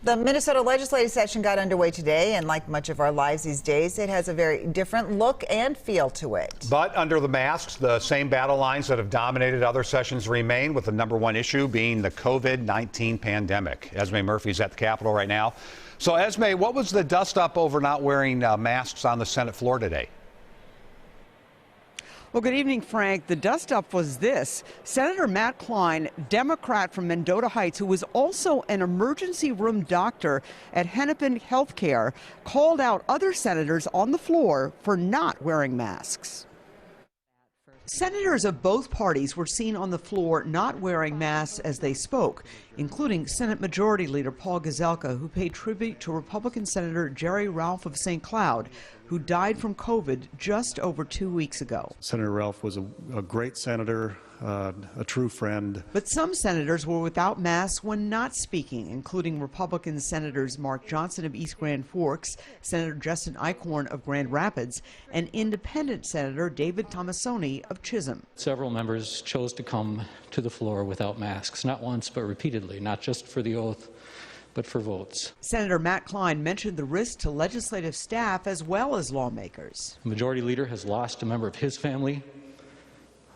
The Minnesota legislative session got underway today, and like much of our lives these days, it has a very different look and feel to it. But under the masks, the same battle lines that have dominated other sessions remain, with the #1 issue being the COVID-19 pandemic. Esme Murphy's at the Capitol right now. So, Esme, what was the dust-up over not wearing masks on the Senate floor today? Well, good evening, Frank. The dust-up was this. Senator Matt Klein, Democrat from Mendota Heights, who was also an emergency room doctor at Hennepin Healthcare, called out other senators on the floor for not wearing masks. Senators of both parties were seen on the floor not wearing masks as they spoke, including Senate Majority Leader Paul Gazelka, who paid tribute to Republican Senator Jerry Ralph of St. Cloud, who died from COVID just over 2 weeks ago. Senator Ralph was a great senator, a true friend. But some senators were without masks when not speaking, including Republican Senators Mark Johnson of East Grand Forks, Senator Justin Eichhorn of Grand Rapids, and Independent Senator David Tomassoni of Chisholm. Several members chose to come to the floor without masks, not once but repeatedly, not just for the oath, but for votes. Senator Matt Klein mentioned the risk to legislative staff as well as lawmakers. The Majority Leader has lost a member of his family.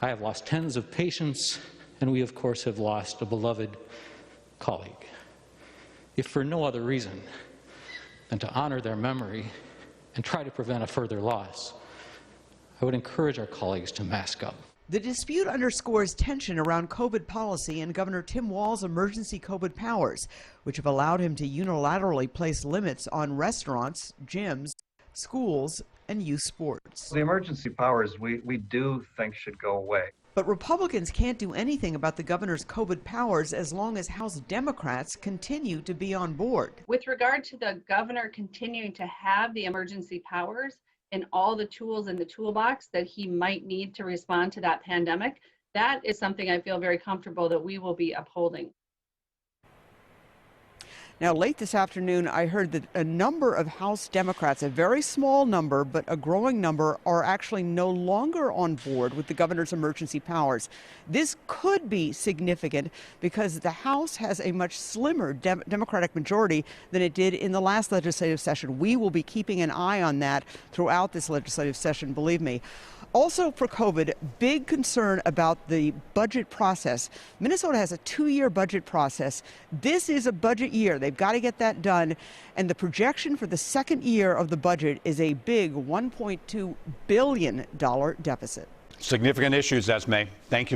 I have lost tens of patients, and we, of course, have lost a beloved colleague. If for no other reason than to honor their memory and try to prevent a further loss, I would encourage our colleagues to mask up. The dispute underscores tension around COVID policy and Governor Tim Walz's emergency COVID powers, which have allowed him to unilaterally place limits on restaurants, gyms, schools, and youth sports. The emergency powers we do think should go away. But Republicans can't do anything about the governor's COVID powers as long as House Democrats continue to be on board. With regard to the governor continuing to have the emergency powers and all the tools in the toolbox that he might need to respond to that pandemic, that is something I feel very comfortable that we will be upholding. Now, late this afternoon, I heard that a number of House Democrats, a very small number, but a growing number, are actually no longer on board with the governor's emergency powers. This could be significant because the House has a much slimmer Democratic majority than it did in the last legislative session. We will be keeping an eye on that throughout this legislative session, believe me. Also for COVID, big concern about the budget process. Minnesota has a 2-year budget process. This is a budget year. They've got to get that done. And the projection for the second year of the budget is a big $1.2 billion deficit. Significant issues, Esme. Thank you.